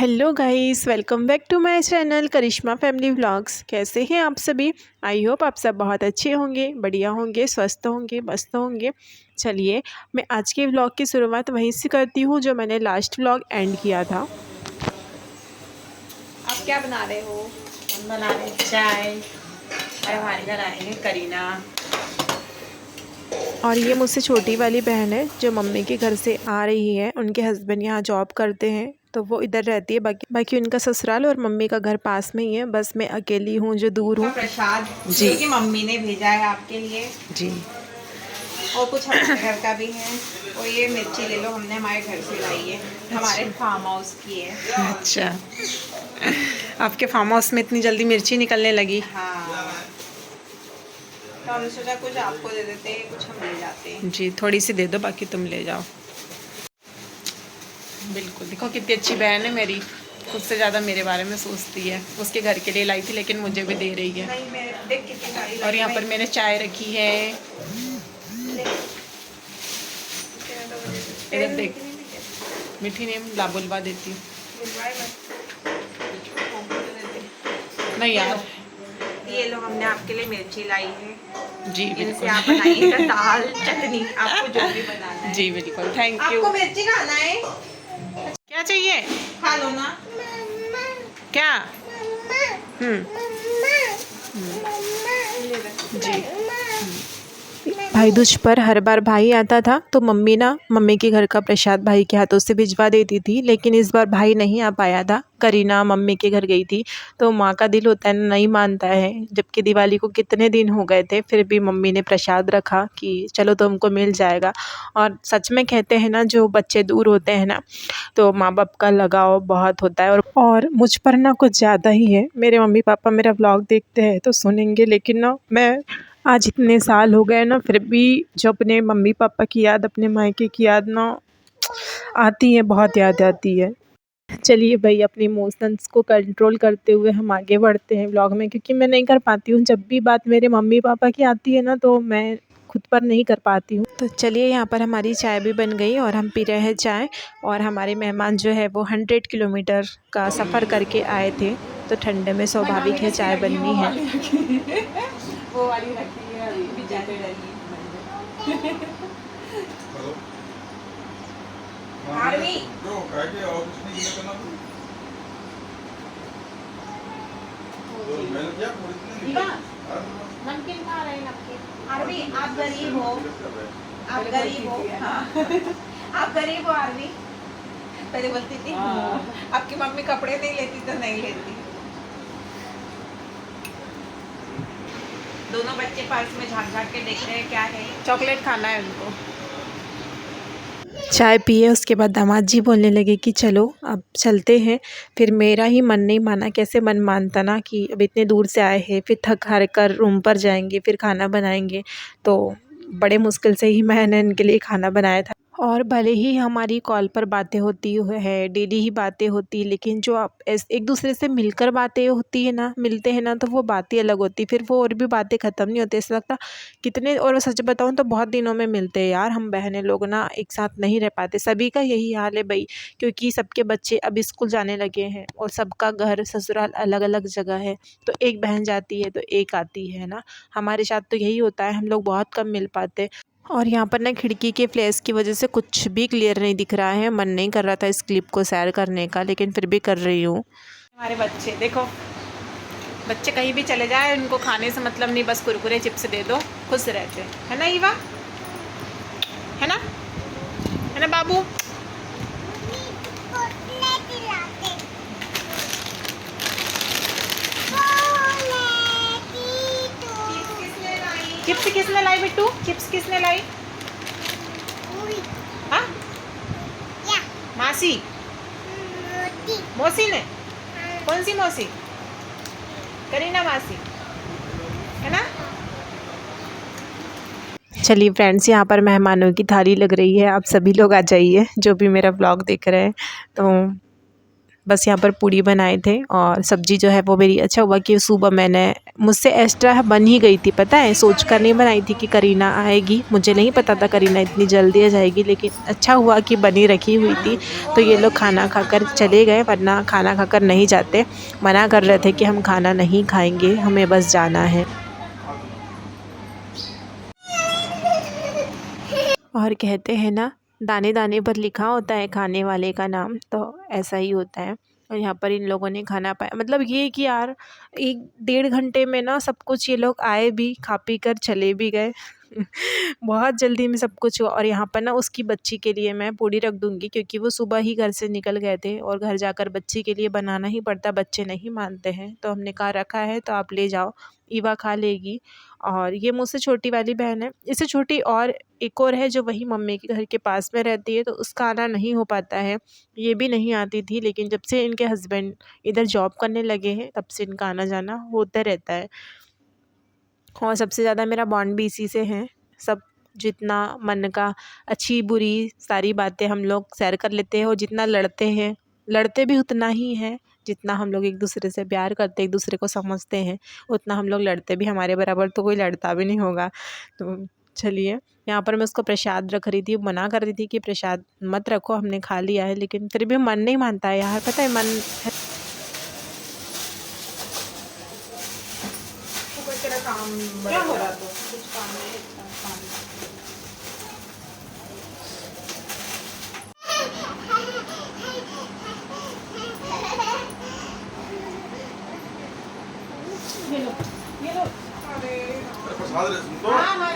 Hello guys, welcome back to my channel Karishma family vlogs. कैसे हैं आप सभी? आई होप आप सब बहुत अच्छे होंगे, बढ़िया होंगे, स्वस्थ होंगे, मस्त होंगे। चलिए, मैं आज के व्लॉग की शुरुआत वहीं से करती हूँ जो मैंने लास्ट व्लॉग एंड किया था। आप क्या बना रहे हो? हम बना रहे चाय और हमारे घर आए हैं करीना। और ये मुझसे छोटी वाली बहन है जो मम्मी के घर से आ रही है। उनके हस्बैंड यहाँ जॉब करते हैं तो वो इधर रहती है, बाकी उनका ससुराल और मम्मी का घर पास में ही है। बस मैं अकेली हूँ जो दूर हूँ। प्रसाद जी जो कि मम्मी ने भेजा है आपके लिए, जी। और कुछ हमारे घर का भी है। और ये मिर्ची ले लो, हमने हमारे घर से लाई है, हमारे फार्म हाउस की है। अच्छा, आपके फार्म हाउस में इतनी जल्दी मिर्ची निकलने लगी? हाँ, तो हमने सोचा कुछ आपको दे देते हैं, कुछ हम ले जाते हैं। जी, थोड़ी सी दे दो, बाकी तुम ले जाओ। बिल्कुल, देखो कितनी अच्छी बहन है मेरी, खुद से ज़्यादा मेरे बारे में सोचती है। उसके घर के लिए लाई थी लेकिन मुझे भी दे रही है। नहीं, मैं देख कितनी सारी और यहाँ पर मैंने चाय रखी है। इधर देख, मीठी नहीं, लाबुलवा देती हूँ। नहीं यार, ये लो, हमने आपके लिए मिर्ची लाई है। जी इनसे बिल्कुल। आप बनाइएगा दाल चटनी, आपको जो भी बनाना है। जी बिल्कुल, थैंक यू। आपको मिर्ची खाना है? क्या चाहिए? खा लो ना। क्या? जी। भाई दूज पर हर बार भाई आता था तो मम्मी के घर का प्रसाद भाई के हाथों से भिजवा देती थी, लेकिन इस बार भाई नहीं आ पाया था। करीना मम्मी के घर गई थी तो माँ का दिल होता है नहीं मानता है। जबकि दिवाली को कितने दिन हो गए थे, फिर भी मम्मी ने प्रसाद रखा कि चलो तुमको मिल जाएगा। और सच में कहते हैं ना, जो बच्चे दूर होते हैं ना तो माँ बाप का लगाव बहुत होता है। और मुझ पर ना कुछ ज़्यादा ही है। मेरे मम्मी पापा मेरा व्लॉग देखते हैं तो सुनेंगे, लेकिन ना मैं आज इतने साल हो गए ना, फिर भी जो अपने मम्मी पापा की याद, अपने मायके की याद ना आती है, बहुत याद आती है। चलिए भाई, अपने इमोशंस को कंट्रोल करते हुए हम आगे बढ़ते हैं व्लॉग में, क्योंकि मैं नहीं कर पाती हूँ। जब भी बात मेरे मम्मी पापा की आती है ना तो मैं खुद पर नहीं कर पाती हूँ। तो चलिए, यहाँ पर हमारी चाय भी बन गई और हम पी रहे हैं चाय। और हमारे मेहमान जो है वो 100 किलोमीटर का सफ़र करके आए थे, तो ठंडे में स्वाभाविक है चाय बननी है। वो वाली रखी है, अभी भी जाते रही। आरवी नमकीन खा रहे हैं, नमकीन। आरवी, आप गरीब हो, आप गरीब हो। हाँ। आप गरीब हो आरवी। पहले बोलती थी आपकी मम्मी कपड़े नहीं लेती तो नहीं लेती। दोनों बच्चे पर्स में झाँक झाँक के देख रहे हैं क्या है। चॉकलेट खाना है उनको। चाय पिए उसके बाद दामाद जी बोलने लगे कि चलो अब चलते हैं। फिर मेरा ही मन नहीं माना, कैसे मन मानता ना कि अब इतने दूर से आए हैं, फिर थक हार कर रूम पर जाएंगे, फिर खाना बनाएंगे। तो बड़े मुश्किल से ही मैंने इनके लिए खाना बनाया था। और भले ही हमारी कॉल पर बातें होती है, डेली ही बातें होती है, लेकिन जो आप एक दूसरे से मिलकर बातें होती है ना, मिलते हैं ना, तो वो बातें अलग होती है। फिर वो और भी बातें ख़त्म नहीं होती, ऐसा लगता कितने। और सच बताऊँ तो बहुत दिनों में मिलते हैं यार, हम बहनें लोग ना एक साथ नहीं रह पाते। सभी का यही हाल है भाई, क्योंकि सबके बच्चे अब स्कूल जाने लगे हैं और सबका घर ससुराल अलग अलग जगह है। तो एक बहन जाती है तो एक आती है ना। हमारे साथ तो यही होता है, हम लोग बहुत कम मिल पाते। और यहाँ पर ना खिड़की के फ्लैश की वजह से कुछ भी क्लियर नहीं दिख रहा है। मन नहीं कर रहा था इस क्लिप को शेयर करने का, लेकिन फिर भी कर रही हूँ। हमारे बच्चे देखो, बच्चे कहीं भी चले जाए उनको खाने से मतलब नहीं, बस कुरकुरे चिप्स दे दो, खुश रहते हैं। है ना ईवा? है ना? है ना बाबू? चिप्स किसने लाई बिट्टू? चिप्स किसने लाई? हाँ, मासी, मौसी ने। कौन सी मौसी? करीना मासी, है ना? चलिए फ्रेंड्स, यहाँ पर मेहमानों की थाली लग रही है। आप सभी लोग आ जाइए जो भी मेरा ब्लॉग देख रहे हैं। तो बस यहाँ पर पूड़ी बनाए थे और सब्ज़ी जो है वो मेरी, अच्छा हुआ कि सुबह मैंने मुझसे एक्स्ट्रा बन ही गई थी, पता है, सोच कर नहीं बनाई थी कि करीना आएगी, मुझे नहीं पता था करीना इतनी जल्दी आ जाएगी, लेकिन अच्छा हुआ कि बनी रखी हुई थी। तो ये लोग खाना खाकर चले गए, वरना खाना खाकर नहीं जाते, मना कर रहे थे कि हम खाना नहीं खाएंगे, हमें बस जाना है। और कहते हैं ना, दाने दाने पर लिखा होता है खाने वाले का नाम, तो ऐसा ही होता है। और यहाँ पर इन लोगों ने खाना पाया, मतलब ये कि यार 1 डेढ़ घंटे में ना सब कुछ, ये लोग आए भी, खा पी कर चले भी गए। बहुत जल्दी में सब कुछ हुआ। और यहाँ पर ना उसकी बच्ची के लिए मैं पूड़ी रख दूँगी, क्योंकि वो सुबह ही घर से निकल गए थे और घर जाकर बच्ची के लिए बनाना ही पड़ता, बच्चे नहीं मानते हैं। तो हमने कहा रखा है तो आप ले जाओ, ईवा खा लेगी। और ये मुझसे छोटी वाली बहन है, इससे छोटी और एक और है जो वही मम्मी के घर के पास में रहती है, तो उसका आना नहीं हो पाता है। ये भी नहीं आती थी, लेकिन जब से इनके हस्बैंड इधर जॉब करने लगे हैं तब से इनका आना जाना होता रहता है। और सबसे ज़्यादा मेरा बॉन्ड भी इसी से है। सब जितना मन का, अच्छी बुरी सारी बातें हम लोग शेयर कर लेते हैं, और जितना लड़ते भी उतना ही है। जितना हम लोग एक दूसरे से प्यार करते, एक दूसरे को समझते हैं, उतना हम लोग लड़ते भी। हमारे बराबर तो कोई लड़ता भी नहीं होगा। तो चलिए, यहाँ पर मैं उसको प्रसाद रख रही थी, मना कर रही थी कि प्रसाद मत रखो, हमने खा लिया है, लेकिन फिर भी मन नहीं मानता है यार, पता है मन क्या हो रहा तो कुछ काम नहीं, काम ये लो अरे प्रसाद रे सुन तो हाँ हाँ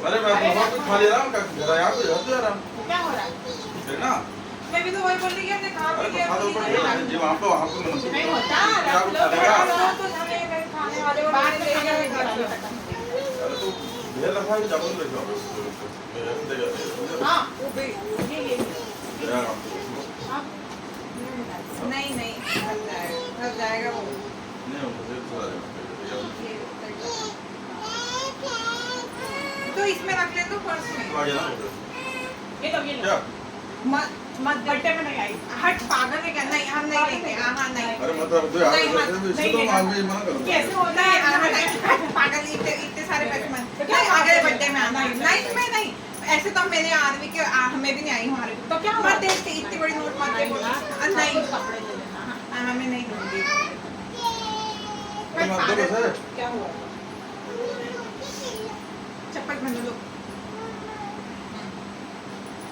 अरे मैं बहुत कुछ खा ले रहा हूँ, क्या यार तो यार तो यार क्या हो रहा है? है ना। मैं भी तो वही बोल रही कि हमने खा अरे पी लिया, प्रसाद ऊपर जी वहाँ पे मन नहीं होता, रख लो, तो हमें खाने वाले को बाहर से खाने अरे तो ये रखा है कि जामुन रखा है। हाँ वो भी ये यार नहीं नहीं फंस जाएगा वो। नहीं मुझे थोड़ा तो इसमें रख ले तो पर्स में। आ गया ना ये तो ये लो। क्या मत गड्ढे में नहीं आई। हट पागल है क्या? नहीं हम नहीं लेंगे। हाँ नहीं। अरे मतलब तो यार नहीं, मत- इससे नहीं तो लेगा। आगे मना करो कैसे होता है? नहीं पागल इतने सारे पैसे मत। नहीं अगले बर्थडे में आना। नहीं मैं नहीं। ऐसे तो मेरे आदमी के हमें भी नहीं आई हमारे तो क्या मत दे इतनी बड़ी नोट मत दे बोला नहीं कपड़े ले लेना हमें नहीं दूंगी अरे मत दो बस क्या हुआ चप्पल पहन लो।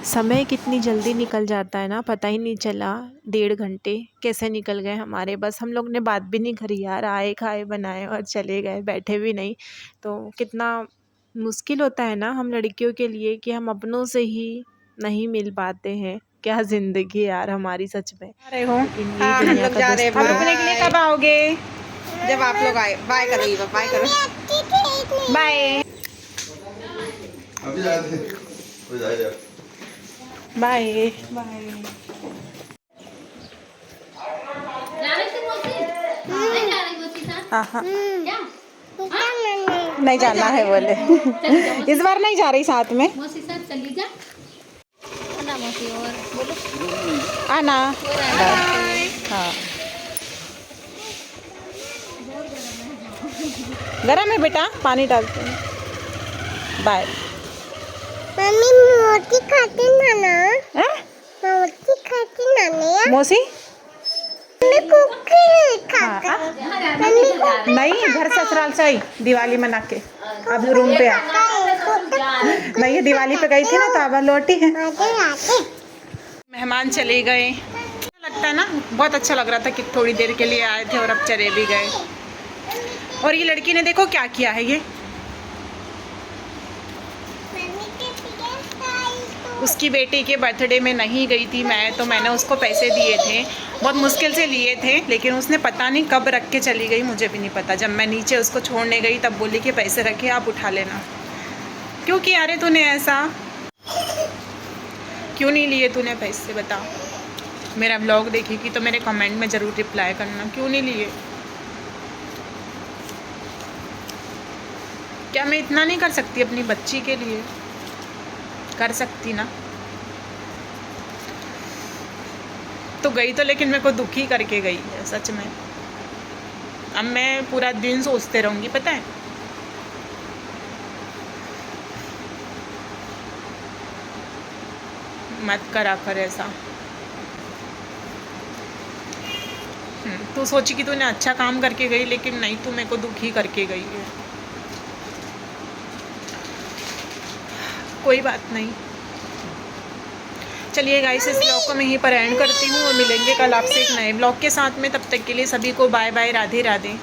समय कितनी जल्दी निकल जाता है ना, पता ही नहीं चला। 1.5 घंटे कैसे निकल गए हमारे, बस हम लोग ने बात भी नहीं करी यार, आए खाए बनाए और चले गए, बैठे भी नहीं। तो कितना मुश्किल होता है ना हम लड़कियों के लिए कि हम अपनों से ही नहीं मिल पाते हैं। क्या ज़िंदगी है यार हमारी, सच में। अरे हो लेकिन यही हाँ हम दुनिया लोग का जा रहे हैं दस्तूर है। रुकने के लिए कब आओगे? जब आप लोग आए बाय करो बाय करो बाय अभी जाए थे कोई जाए यार बाय। बाय। जाने से मौसी नहीं जाने मौसी साथ हाँ हाँ क्या नहीं जाना है बोले इस बार नहीं जा रही साथ में मौसी साथ चली जा ना मौसी और बोलो आना और आना हाँ गरम है बेटा पानी डालते हैं बाय। मम्मी मोती खाती ना मोती खाती ना मौसी मम्मी कुकी खाता नहीं घर ससुराल से आई दिवाली मना के अब रूम पे आ नहीं ये दिवाली पे गई थी ना तो अब लौटी है। मेहमान चले गए लगता है ना बहुत अच्छा लग रहा था कि थोड़ी देर के लिए आए थे और अब चले भी गए। और ये लड़की ने देखो क्या किया है ये उसकी बेटी के बर्थडे में नहीं गई थी मैं तो मैंने उसको पैसे दिए थे बहुत मुश्किल से लिए थे लेकिन उसने पता नहीं कब रख के चली गई मुझे भी नहीं पता। जब मैं नीचे उसको छोड़ने गई तब बोली कि पैसे रखे आप उठा लेना। क्यों किया रे तूने ऐसा क्यों नहीं लिए तूने पैसे बता। मेरा ब्लॉग देखेगी तो मेरे कमेंट में ज़रूर रिप्लाई करना क्यों नहीं लिए। क्या मैं इतना नहीं कर सकती अपनी बच्ची के लिए कर सकती ना। तो गई तो, लेकिन मेरे को दुखी करके गई है सच में। अब मैं पूरा दिन सोचते रहूँगी, पता है। मत करा कर ऐसा। तू सोची कि तूने अच्छा काम करके गई, लेकिन नहीं, तू मेरे को दुखी करके गई है। कोई बात नहीं। चलिए गाइस, इस ब्लॉग को मैं यहीं पर एंड करती हूँ और मिलेंगे कल आपसे एक नए ब्लॉग के साथ में। तब तक के लिए सभी को बाय बाय, राधे राधे।